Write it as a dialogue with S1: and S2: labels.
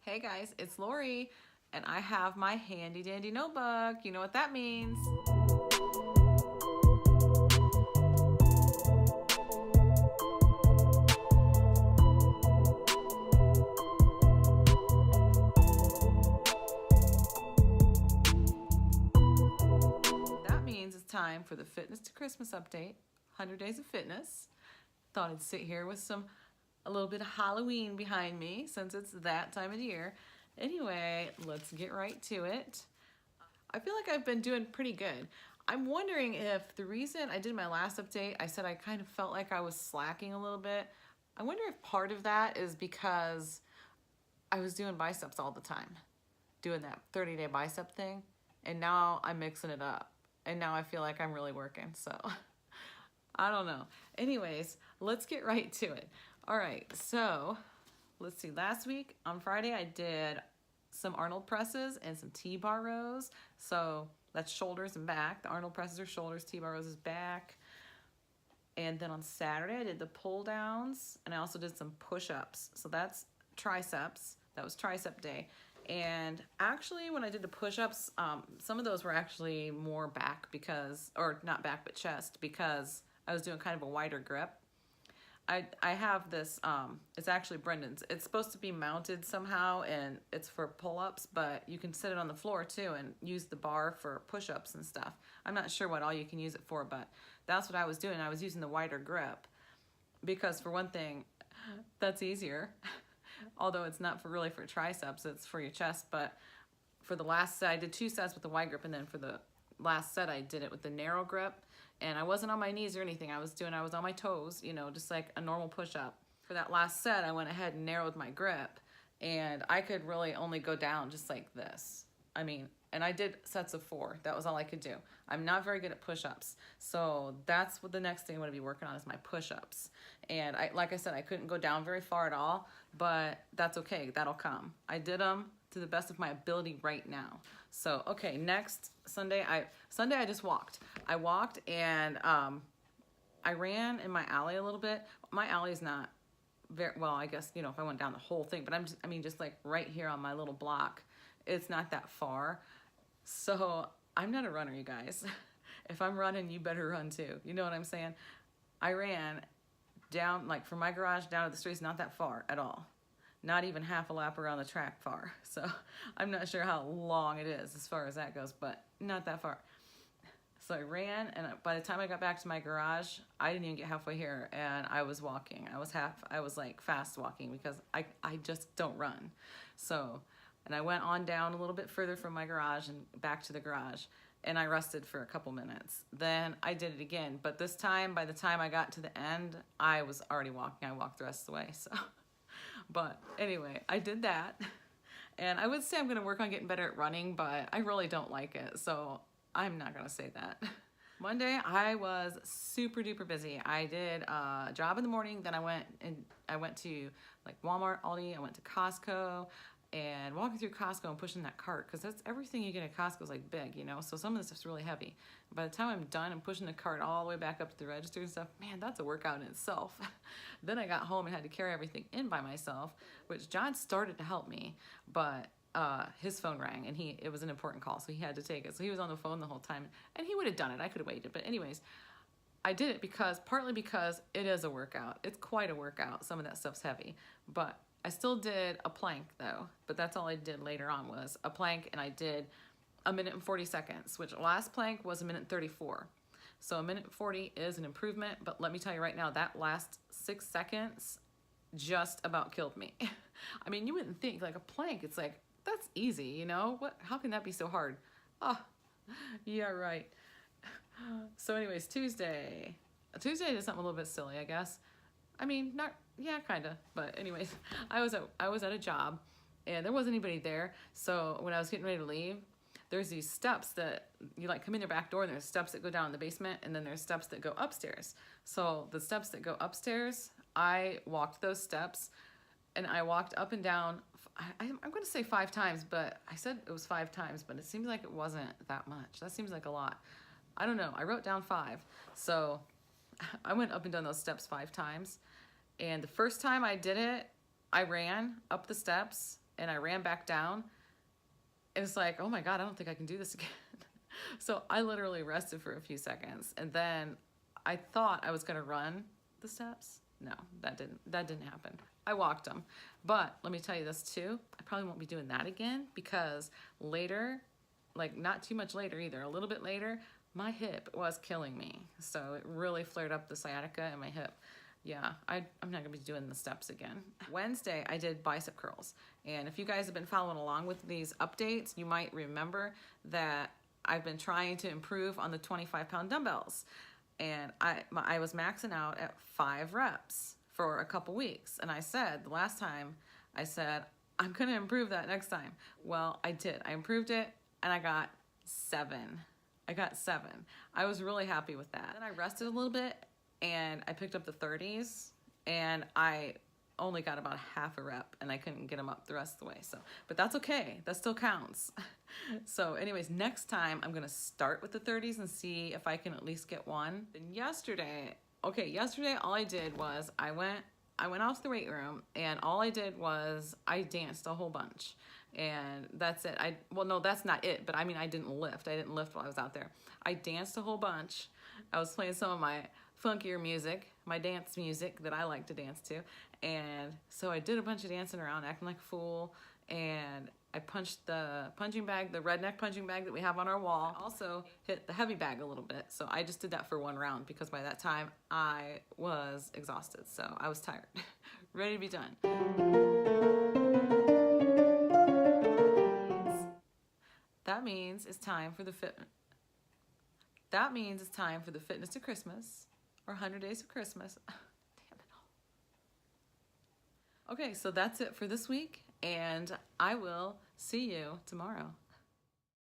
S1: Hey guys, it's Lori, and I have my handy dandy notebook. You know what that means. That means it's time for the Fitness to Christmas update, 100 Days of Fitness. Thought I'd sit here with a little bit of Halloween behind me since it's that time of the year. Anyway, let's get right to it. I feel like I've been doing pretty good. I'm wondering if the reason I did my last update, I said I kind of felt like I was slacking a little bit. I wonder if part of that is because I was doing biceps all the time, doing that 30-day bicep thing, and now I'm mixing it up. And now I feel like I'm really working, so I don't know. Anyways, let's get right to it. All right, so let's see. Last week on Friday, I did some Arnold presses and some T-bar rows. So that's shoulders and back. The Arnold presses are shoulders, T-bar rows is back. And then on Saturday, I did the pull downs, and I also did some push-ups. So that's triceps. That was tricep day. And actually, when I did the push-ups, some of those were actually more back because, or not back, but chest, because I was doing kind of a wider grip. I have this, it's actually Brendan's. It's supposed to be mounted somehow, and it's for pull-ups, but you can sit it on the floor too and use the bar for push-ups and stuff. I'm not sure what all you can use it for, but that's what I was doing. I was using the wider grip because, for one thing, that's easier. Although it's not really for triceps, it's for your chest. But for the last set, I did 2 sets with the wide grip, and then for the last set, I did it with the narrow grip. And I wasn't on my knees or anything. I was on my toes, you know, just like a normal push-up. For that last set, I went ahead and narrowed my grip, and I could really only go down just like this. I mean, and I did sets of 4. That was all I could do. I'm not very good at push-ups. So that's what the next thing I'm gonna be working on is my push-ups. And like I said, I couldn't go down very far at all, but that's okay, that'll come. I did them to the best of my ability right now. So, okay, next Sunday I just walked. I walked and I ran in my alley a little bit. My alley is not very, well, I guess, you know, if I went down the whole thing, but I mean, just like right here on my little block, it's not that far. So I'm not a runner, you guys. If I'm running, you better run too. You know what I'm saying? I ran down, like from my garage down to the street, it's not that far at all. Not even half a lap around the track far. So I'm not sure how long it is as far as that goes, but not that far. So I ran, and by the time I got back to my garage, I didn't even get halfway here, and I was walking. I was like fast walking because I just don't run. So, and I went on down a little bit further from my garage and back to the garage, and I rested for a couple minutes. Then I did it again, but this time, by the time I got to the end, I was already walking. I walked the rest of the way, so. But anyway, I did that, and I would say I'm gonna work on getting better at running, but I really don't like it, so I'm not gonna say that. Monday, I was super duper busy. I did a job in the morning, then I went to like Walmart, Aldi, I went to Costco, and walking through Costco and pushing that cart, because that's everything you get at Costco is like big, you know, so some of this stuff's really heavy. By the time I'm done and pushing the cart all the way back up to the register and stuff, man, that's a workout in itself. Then I got home and had to carry everything in by myself, which John started to help me, but his phone rang, and it was an important call, so he had to take it. So he was on the phone the whole time, and he would have done it. I could have waited, but anyways, I did it partly because it is a workout. It's quite a workout. Some of that stuff's heavy, but I still did a plank though, but that's all I did later on was a plank, and I did 1 minute and 40 seconds, which last plank was 1 minute 34. So 1 minute 40 is an improvement, but let me tell you right now, that last 6 seconds just about killed me. I mean, you wouldn't think, like a plank, it's like, that's easy, you know? How can that be so hard? Oh, yeah, right. So anyways, Tuesday I did something a little bit silly, I guess. I mean, yeah, kind of. But anyways, I was at a job, and there wasn't anybody there. So when I was getting ready to leave, there's these steps that you like come in your back door, and there's steps that go down in the basement, and then there's steps that go upstairs. So the steps that go upstairs, I walked those steps, and I walked up and down. I'm going to say 5 times, but I said it was 5 times, but it seems like it wasn't that much. That seems like a lot. I don't know. I wrote down 5. So I went up and down those steps 5 times. And the first time I did it, I ran up the steps, and I ran back down. And it's like, oh my God, I don't think I can do this again. So I literally rested for a few seconds, and then I thought I was gonna run the steps. No, that didn't happen. I walked them. But let me tell you this too, I probably won't be doing that again, because later, like not too much later either, a little bit later, my hip was killing me. So it really flared up the sciatica in my hip. Yeah, I'm not gonna be doing the steps again. Wednesday, I did bicep curls. And if you guys have been following along with these updates, you might remember that I've been trying to improve on the 25-pound dumbbells. And I was maxing out at 5 reps for a couple weeks. And I said, the last time, I said, I'm gonna improve that next time. Well, I did. I improved it, and I got 7. I got 7. I was really happy with that. Then I rested a little bit, and I picked up the 30s, and I only got about half a rep, and I couldn't get them up the rest of the way. So, but that's okay. That still counts. So anyways, next time I'm gonna start with the 30s and see if I can at least get one. Then yesterday all I did was I went out to the weight room, and all I did was I danced a whole bunch. And that's it. Well, no, that's not it, but I mean, I didn't lift. I didn't lift while I was out there. I danced a whole bunch. I was playing some of my funkier music, my dance music that I like to dance to. And so I did a bunch of dancing around, acting like a fool. And I punched the punching bag, the redneck punching bag that we have on our wall. I also hit the heavy bag a little bit. So I just did that for 1 round, because by that time I was exhausted. So I was tired, ready to be done. That means it's time for the fitness to Christmas, or 100 days of Christmas. Damn it all. Okay, so that's it for this week, and I will see you tomorrow.